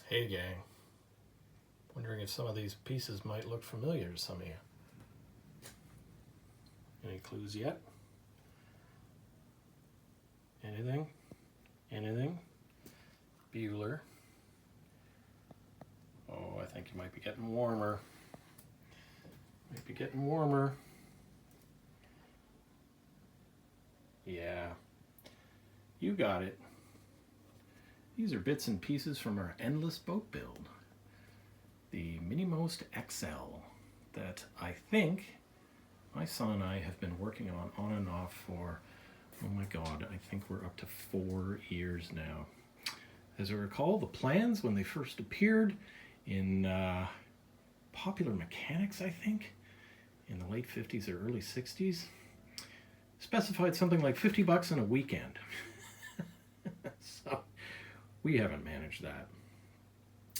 Hey gang, wondering if some of these pieces might look familiar to some of you. Any clues yet? Anything? Anything? Bueller. Oh, I think you might be getting warmer. Might be getting warmer. Yeah, you got it. These are bits and pieces from our endless boat build. The MiniMost XL that I think my son and I have been working on and off for, oh my God, I think we're up to 4 years now. As I recall, the plans when they first appeared in Popular Mechanics, I think, in the late 50s or early 60s, specified something like $50 in a weekend. So we haven't managed that.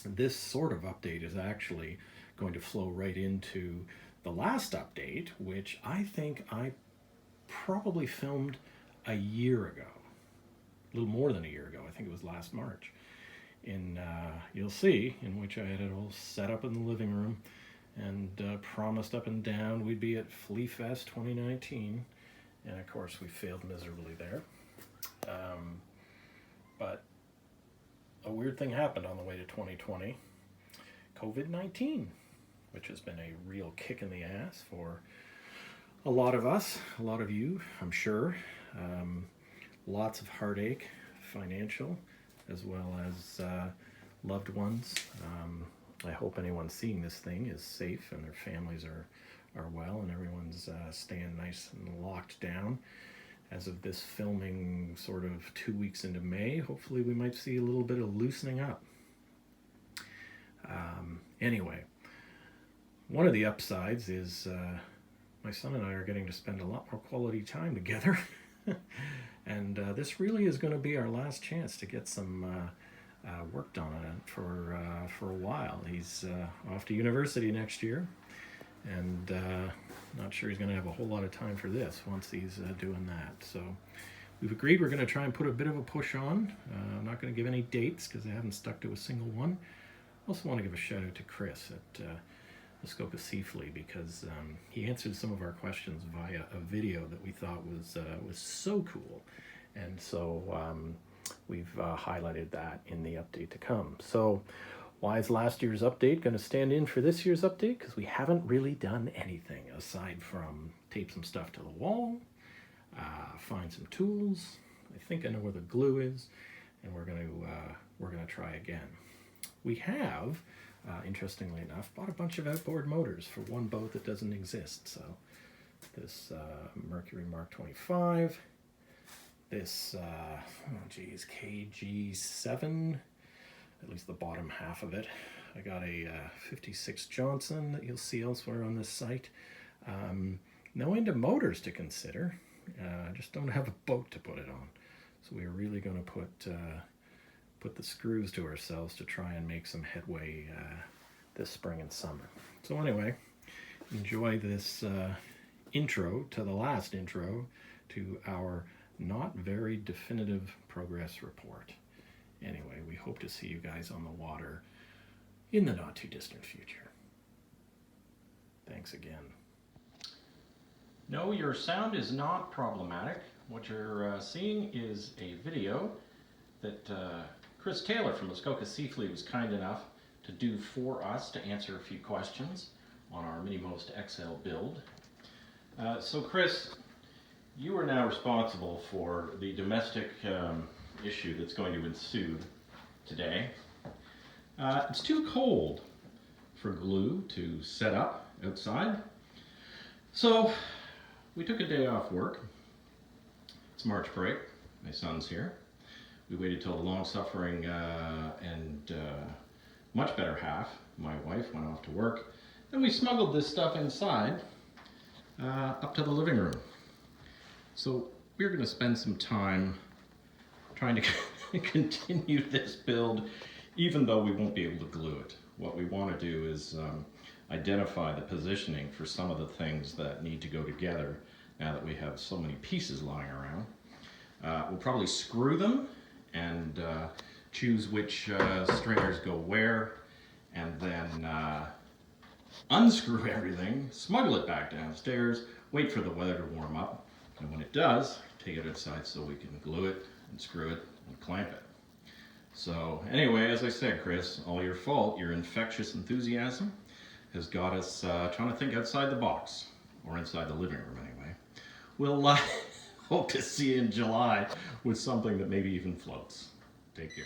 This sort of update is actually going to flow right into the last update, which I think I probably filmed a year ago, a little more than a year ago. I think it was last March. You'll see, in which I had it all set up in the living room and promised up and down we'd be at Flea Fest 2019, and of course we failed miserably there. But a weird thing happened on the way to 2020, COVID-19, which has been a real kick in the ass for a lot of us, a lot of you, I'm sure. Lots of heartache, financial, as well as loved ones. I hope anyone seeing this thing is safe and their families are well and everyone's staying nice and locked down. As of this filming sort of 2 weeks into May, hopefully we might see a little bit of loosening up. Anyway, one of the upsides is my son and I are getting to spend a lot more quality time together. And this really is going to be our last chance to get some work done on it for a while. He's off to university next year, and not sure he's going to have a whole lot of time for this once he's doing that. So we've agreed we're going to try and put a bit of a push on. I'm not going to give any dates because I haven't stuck to a single one. I also want to give a shout out to Chris at Muskoka Seafleet because he answered some of our questions via a video that we thought was so cool, and so we've highlighted that in the update to come. So why is last year's update going to stand in for this year's update? Because we haven't really done anything aside from tape some stuff to the wall, find some tools. I think I know where the glue is, and we're gonna try again. We have, interestingly enough, bought a bunch of outboard motors for one boat that doesn't exist. So this Mercury Mark 25, this KG7, at least the bottom half of it. I got a 56 Johnson that you'll see elsewhere on this site. No end of motors to consider, just don't have a boat to put it on. So we're really going to put the screws to ourselves to try and make some headway this spring and summer. So anyway, enjoy this intro to the last intro to our not very definitive progress report. Anyway, we hope to see you guys on the water in the not too distant future. Thanks again. No, your sound is not problematic. What you're seeing is a video that Chris Taylor from Muskoka Seafleet was kind enough to do for us to answer a few questions on our MiniMost XL build. So Chris, you are now responsible for the domestic issue that's going to ensue today. It's too cold for glue to set up outside, so we took a day off work. It's March break, my son's here. We waited till the long-suffering and much better half, my wife, went off to work. Then we smuggled this stuff inside up to the living room. So we're going to spend some time trying to continue this build, even though we won't be able to glue it. What we want to do is identify the positioning for some of the things that need to go together now that we have so many pieces lying around. We'll probably screw them and choose which stringers go where, and then unscrew everything, smuggle it back downstairs, wait for the weather to warm up, and when it does, take it outside so we can glue it and screw it and clamp it. So anyway, as I said, Chris, all your fault. Your infectious enthusiasm has got us trying to think outside the box, or inside the living room anyway. We'll hope to see you in July with something that maybe even floats. Take care.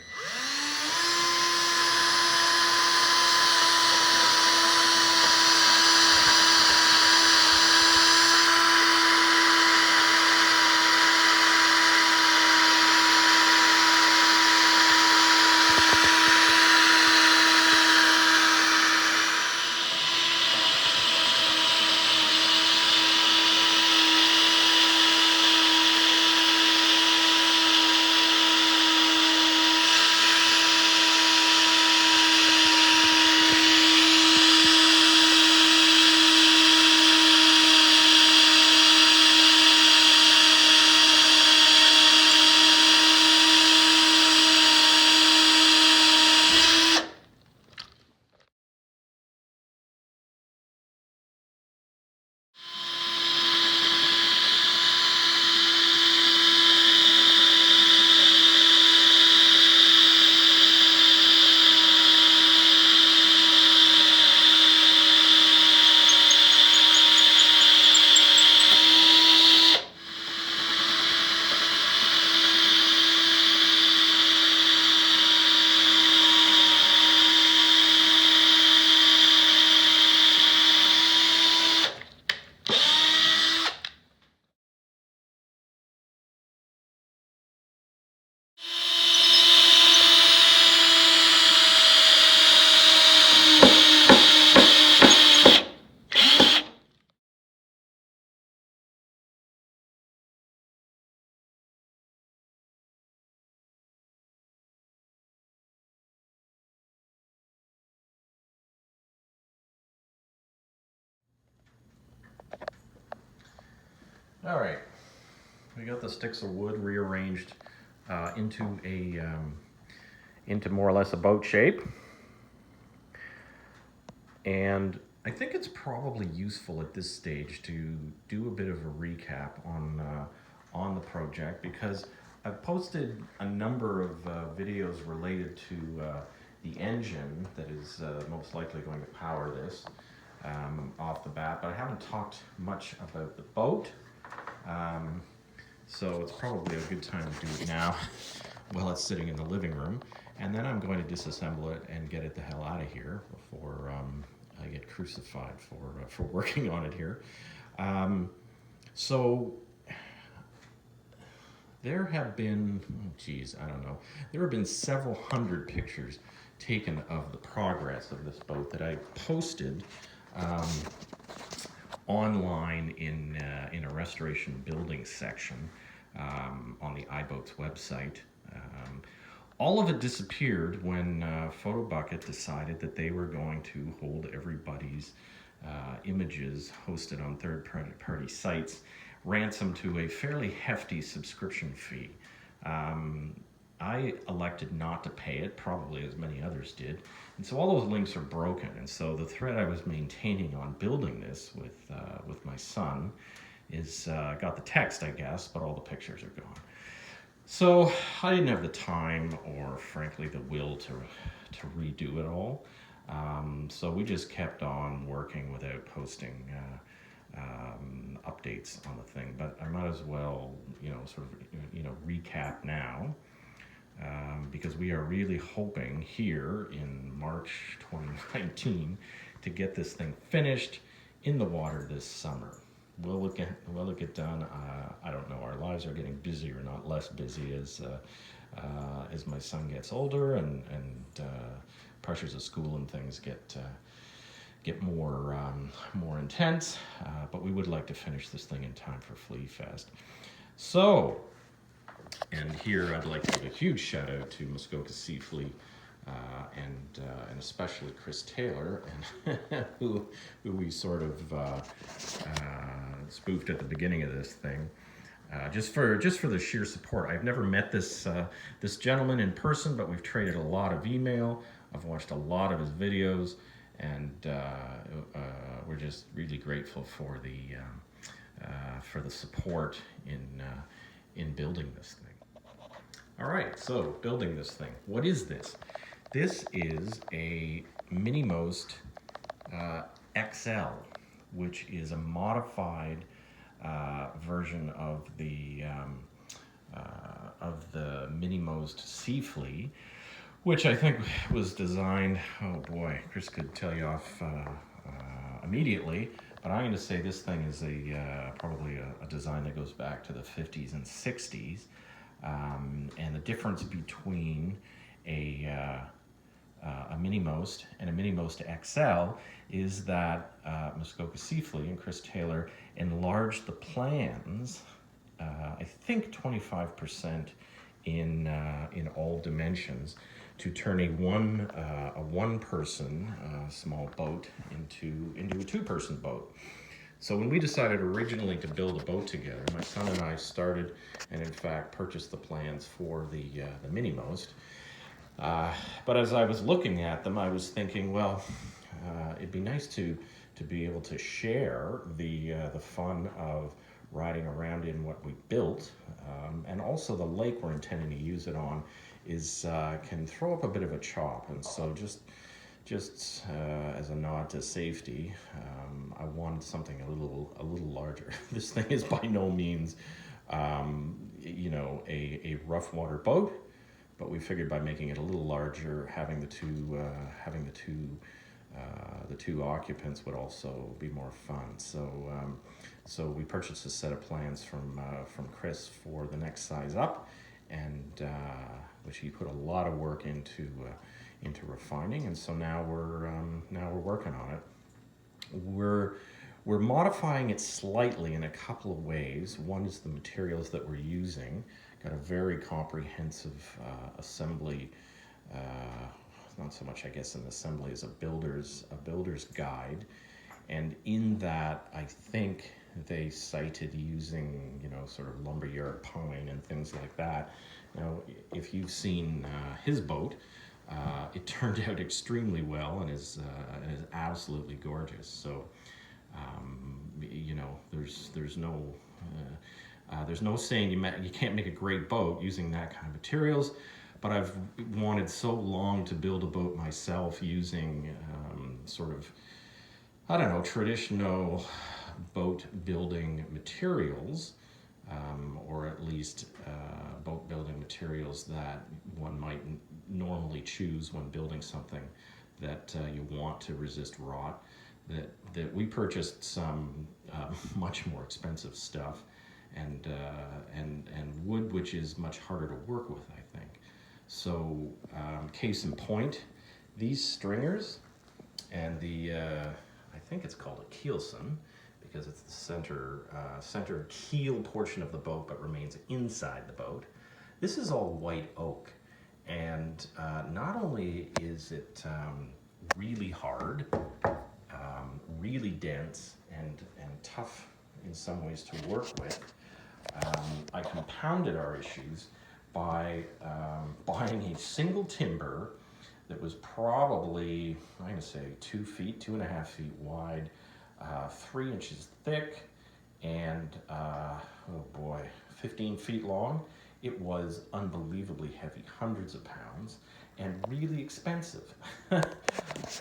All right, we got the sticks of wood rearranged into more or less a boat shape, and I think it's probably useful at this stage to do a bit of a recap on the project, because I've posted a number of videos related to the engine that is most likely going to power this off the bat, but I haven't talked much about the boat. So it's probably a good time to do it now while it's sitting in the living room. And then I'm going to disassemble it and get it the hell out of here before I get crucified for working on it here. So there have been, there have been several hundred pictures taken of the progress of this boat that I posted online in a restoration building section on the iBoats website. All of it disappeared when Photobucket decided that they were going to hold everybody's images hosted on third-party sites ransom to a fairly hefty subscription fee. I elected not to pay it, probably as many others did, and so all those links are broken. And so the thread I was maintaining on building this with my son is got the text, I guess, but all the pictures are gone. So I didn't have the time or, frankly, the will to redo it all. So we just kept on working without posting updates on the thing. But I might as well, recap now. Because we are really hoping here in March 2019 to get this thing finished in the water this summer. Will it get done? I don't know. Our lives are getting busier, not less busy, as my son gets older and pressures of school and things get more intense. But we would like to finish this thing in time for Flea Fest. So. And here I'd like to give a huge shout out to Muskoka Sea Flea and especially Chris Taylor, and who we sort of spoofed at the beginning of this thing. just for the sheer support. I've never met this gentleman in person, but we've traded a lot of email. I've watched a lot of his videos, and we're just really grateful for the support in building this thing. All right, so building this thing. What is this? This is a MiniMost XL, which is a modified version of the MiniMost Sea Flea, which I think was designed. Oh boy, Chris could tell you off immediately, but I'm going to say this thing is probably a design that goes back to the 50s and 60s, and the difference between a MiniMost and a MiniMost XL is that Muskoka Sea Flea and Chris Taylor enlarged the plans, I think 25% in all dimensions, to turn a one-person small boat into a two-person boat. So when we decided originally to build a boat together, my son and I started and in fact purchased the plans for the MiniMost. But as I was looking at them, I was thinking, well, it'd be nice to be able to share the fun of riding around in what we built, and also the lake we're intending to use it on can throw up a bit of a chop, and so just as a nod to safety, I wanted something a little larger. This thing is by no means, a rough water boat. But we figured by making it a little larger, having the two occupants would also be more fun. So we purchased a set of plans from Chris for the next size up, and which he put a lot of work into refining. And so now we're working on it. We're modifying it slightly in a couple of ways. One is the materials that we're using. Got a very comprehensive assembly, not so much I guess an assembly as a builder's guide, and in that I think they cited using sort of lumberyard pine and things like that. Now if you've seen his boat, it turned out extremely well and is absolutely gorgeous. So there's no saying you can't make a great boat using that kind of materials, but I've wanted so long to build a boat myself using traditional boat building materials, or at least boat building materials that one might normally choose when building something that you want to resist rot. That we purchased some much more expensive stuff, and wood, which is much harder to work with, I think. So case in point, these stringers and I think it's called a keelson, because it's the center keel portion of the boat but remains inside the boat. This is all white oak, and not only is it really hard, really dense and tough in some ways to work with, I compounded our issues by buying a single timber that was probably, I'm going to say 2 feet, 2.5 feet wide, 3 inches thick, and 15 feet long. It was unbelievably heavy, hundreds of pounds, and really expensive.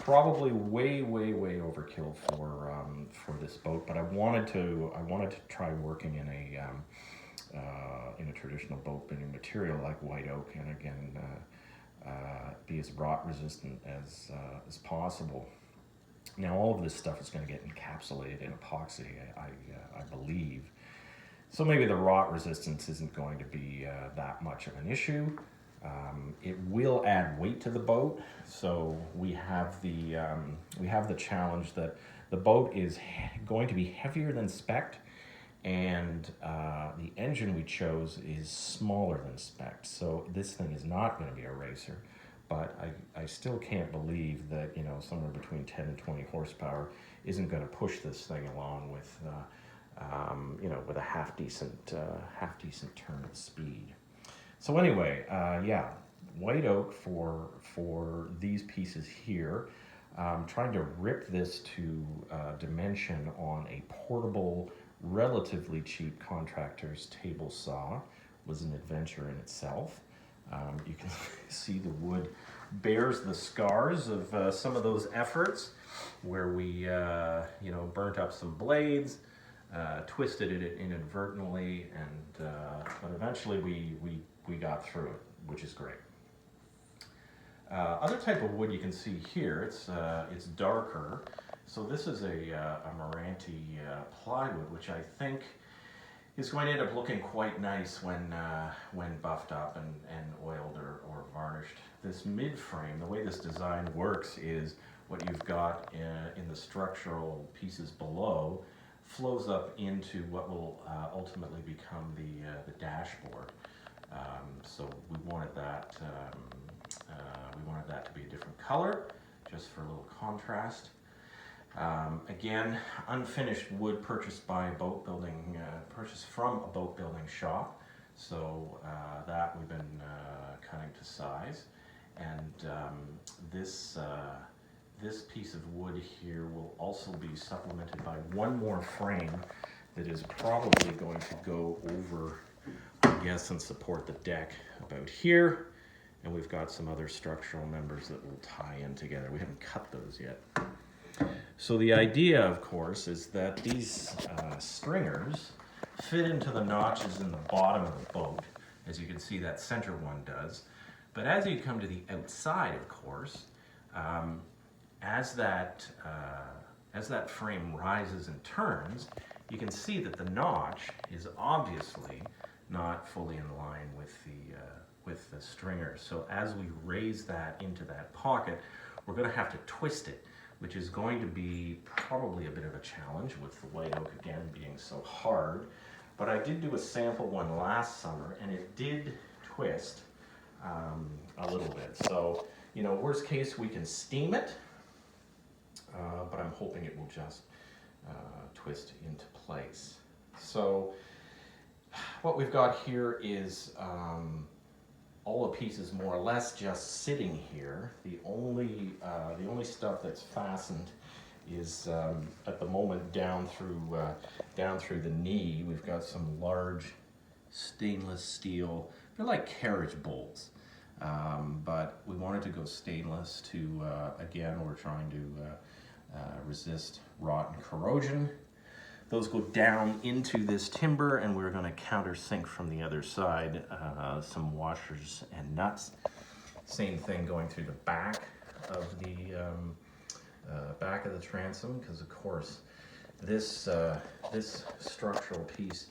Probably way overkill for this boat, but I wanted to try working in a traditional boat building material like white oak, and again be as rot resistant as possible. Now all of this stuff is going to get encapsulated in epoxy, I believe. So maybe the rot resistance isn't going to be that much of an issue. It will add weight to the boat, so we have the challenge that the boat is going to be heavier than spec'd, and the engine we chose is smaller than spec'd. So this thing is not going to be a racer, but I still can't believe that somewhere between 10 and 20 horsepower isn't going to push this thing along with you know, with a half decent turn of speed. So anyway, yeah, white oak for these pieces here. Trying to rip this to dimension on a portable, relatively cheap contractor's table saw was an adventure in itself. You can see the wood bears the scars of some of those efforts where we, you know, burnt up some blades, twisted it inadvertently, and but eventually we got through it, which is great. Other type of wood you can see here, it's darker. So this is a Meranti plywood, which I think is going to end up looking quite nice when buffed up and oiled or varnished. This mid frame, the way this design works is what you've got in the structural pieces below flows up into what will ultimately become the dashboard. So we wanted that to be a different color, just for a little contrast. Again, unfinished wood purchased by a boat building, purchased from a boat building shop. So that we've been cutting to size, and this piece of wood here will also be supplemented by one more frame that is probably going to go over, I guess, and support the deck about here. And we've got some other structural members that will tie in together. We haven't cut those yet. So the idea, of course, is that these stringers fit into the notches in the bottom of the boat. As you can see, that center one does. But as you come to the outside, of course, as that frame rises and turns, you can see that the notch is obviously not fully in line with the stringer. So as we raise that into that pocket, we're going to have to twist it, which is going to be probably a bit of a challenge with the white oak again being so hard. But I did do a sample one last summer, and it did twist a little bit. So, you know, worst case, we can steam it, but I'm hoping it will just twist into place. So what we've got here is all the pieces more or less just sitting here. The only stuff that's fastened is at the moment down through the knee. We've got some large stainless steel. They're like carriage bolts, but we wanted to go stainless to again, we're trying to resist rot and corrosion. Those go down into this timber, and we're going to countersink from the other side some washers and nuts. Same thing going through the back of the transom, because of course this structural piece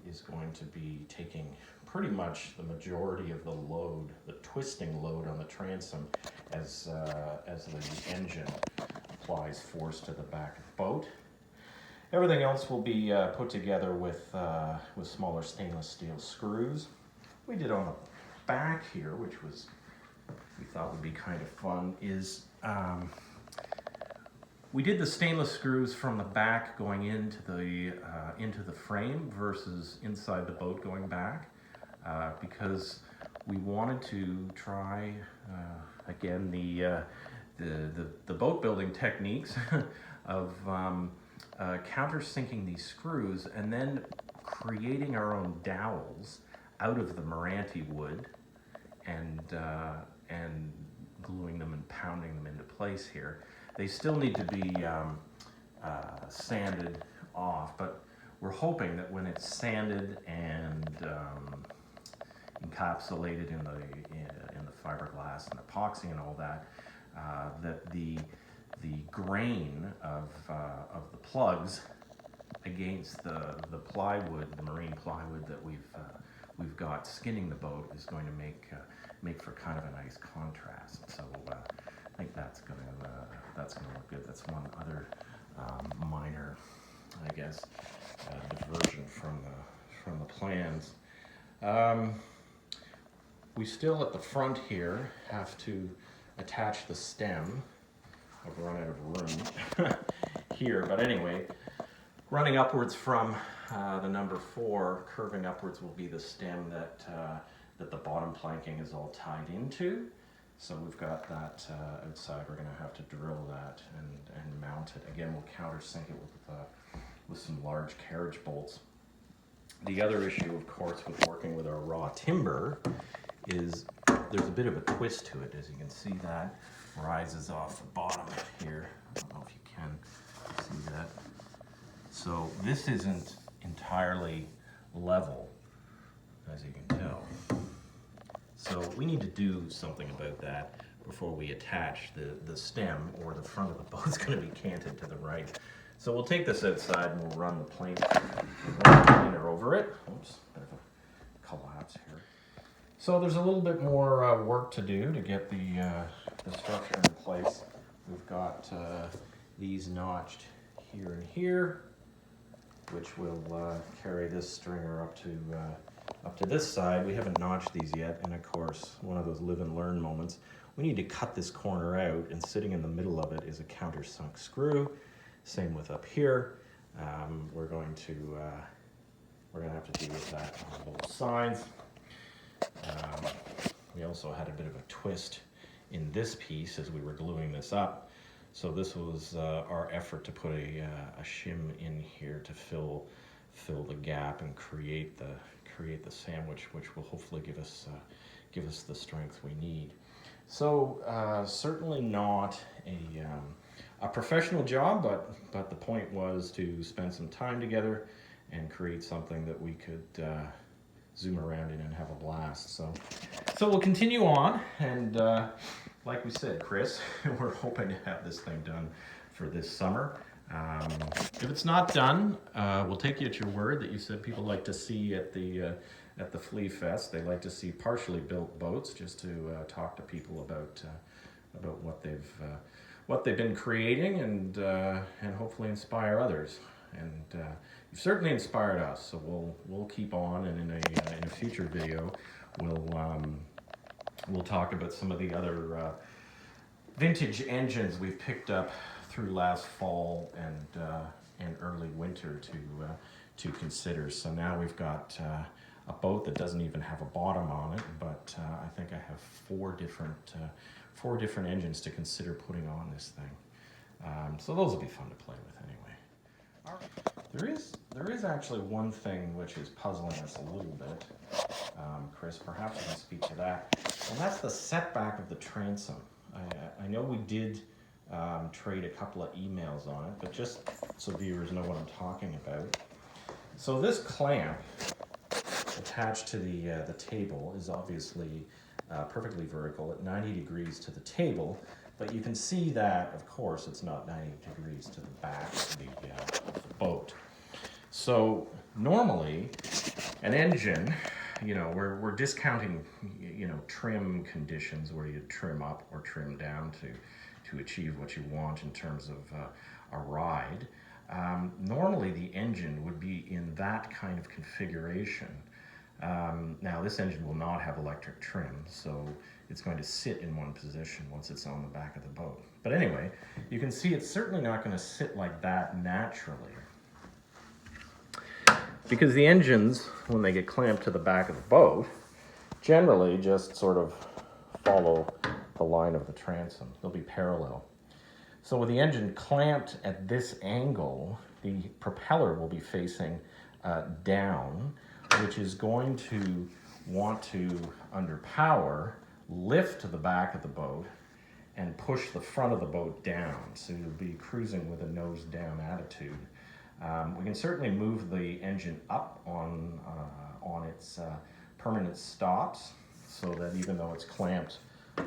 is going to be taking pretty much the majority of the load, the twisting load on the transom, as the engine applies force to the back of the boat. Everything else will be put together with smaller stainless steel screws. We did on the back here, which we thought would be kind of fun, is we did the stainless screws from the back going into the frame versus inside the boat going back, because we wanted to try again the boat building techniques of countersinking these screws and then creating our own dowels out of the Meranti wood and gluing them and pounding them into place here. They still need to be sanded off, but we're hoping that when it's sanded and encapsulated in the fiberglass and epoxy and all that, that the grain of the plugs against the plywood, the marine plywood that we've got skinning the boat, is going to make for kind of a nice contrast. So I think that's gonna look good. That's one other minor, I guess, diversion from the plans. We still at the front here have to attach the stem. I've run out of room here, but anyway, Running upwards from the number 4, curving upwards, will be the stem that the bottom planking is all tied into. So we've got that outside. We're going to have to drill that and mount it. Again, we'll countersink it with some large carriage bolts. The other issue, of course, with working with our raw timber is there's a bit of a twist to it. As you can see, that rises off the bottom here. I don't know if you can see that. So this isn't entirely level, as you can tell. So we need to do something about that before we attach the stem, or the front of the boat's going to be canted to the right. So we'll take this outside and we'll run the planer over it. Oops, bit of a collapse here. So there's a little bit more work to do to get the structure in place. We've got these notched here and here, which will carry this stringer up to this side. We haven't notched these yet, and of course, one of those live and learn moments. We need to cut this corner out, and sitting in the middle of it is a countersunk screw. Same with up here. We're going to have to deal with that on both sides. We also had a bit of a twist in this piece as we were gluing this up. So this was our effort to put a shim in here to fill the gap and create the sandwich, which will hopefully give us the strength we need. So certainly not a professional job, but the point was to spend some time together and create something that we could zoom around in and have a blast. So we'll continue on, and like we said, Chris, we're hoping to have this thing done for this summer. If it's not done, we'll take you at your word that you said people like to see at the Flea Fest. They like to see partially built boats, just to talk to people about what they've been creating, and hopefully inspire others. And you've certainly inspired us. So we'll keep on, and in a future video, we'll talk about some of the other vintage engines we've picked up through last fall and early winter to consider. So now we've got a boat that doesn't even have a bottom on it, but I think I have four different engines to consider putting on this thing. So those will be fun to play with anyway. All right. There is actually one thing which is puzzling us a little bit, Chris. Perhaps you can speak to that, and that's the setback of the transom. I know we did trade a couple of emails on it, but just so viewers know what I'm talking about. So this clamp attached to the table is obviously perfectly vertical at 90 degrees to the table, but you can see that, of course, it's not 90 degrees to the back of the boat. So normally, an engine, we're discounting, trim conditions where you trim up or trim down to achieve what you want in terms of a ride. Normally, the engine would be in that kind of configuration. Now, this engine will not have electric trim, so it's going to sit in one position once it's on the back of the boat. But anyway, you can see it's certainly not going to sit like that naturally, because the engines, when they get clamped to the back of the boat, generally just sort of follow the line of the transom. They'll be parallel. So with the engine clamped at this angle, the propeller will be facing down, which is going to want to, under power, lift to the back of the boat and push the front of the boat down. So you'll be cruising with a nose down attitude. We can certainly move the engine up on its permanent stops, so that even though it's clamped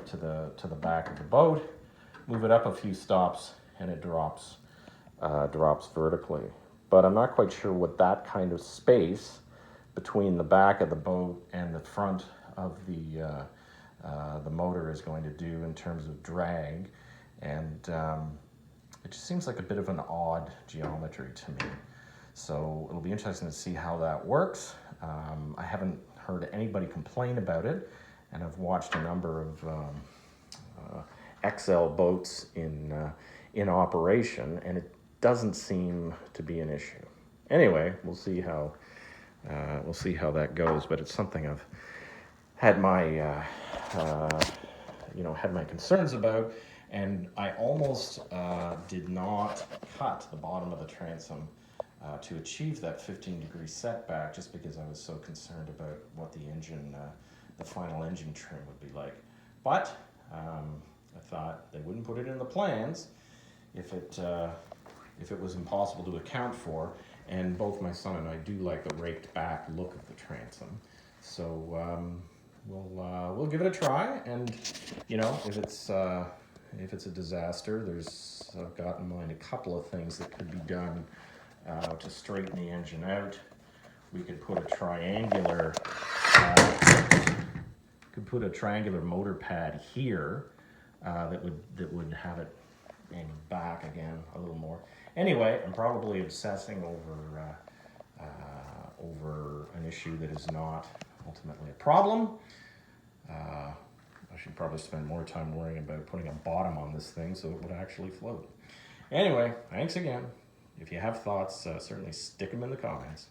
to the back of the boat, move it up a few stops and it drops vertically. But I'm not quite sure what that kind of space between the back of the boat and the front of the motor is going to do in terms of drag, and it just seems like a bit of an odd geometry to me. So it'll be interesting to see how that works. I haven't heard anybody complain about it, and I've watched a number of XL boats in operation, and it doesn't seem to be an issue. anyway, we'll see how that goes. But it's something I've had my had my concerns about, and I almost did not cut the bottom of the transom to achieve that 15-degree setback, just because I was so concerned about what the engine, the final engine trim would be like. But I thought they wouldn't put it in the plans if it was impossible to account for. And both my son and I do like the raked back look of the transom, so we'll give it a try. And if it's a disaster, I've got in mind a couple of things that could be done to straighten the engine out. We could put a triangular motor pad here that would have it aiming back again a little more. Anyway, I'm probably obsessing over an issue that is not ultimately a problem. I should probably spend more time worrying about putting a bottom on this thing so it would actually float. Anyway, thanks again. If you have thoughts, certainly stick them in the comments.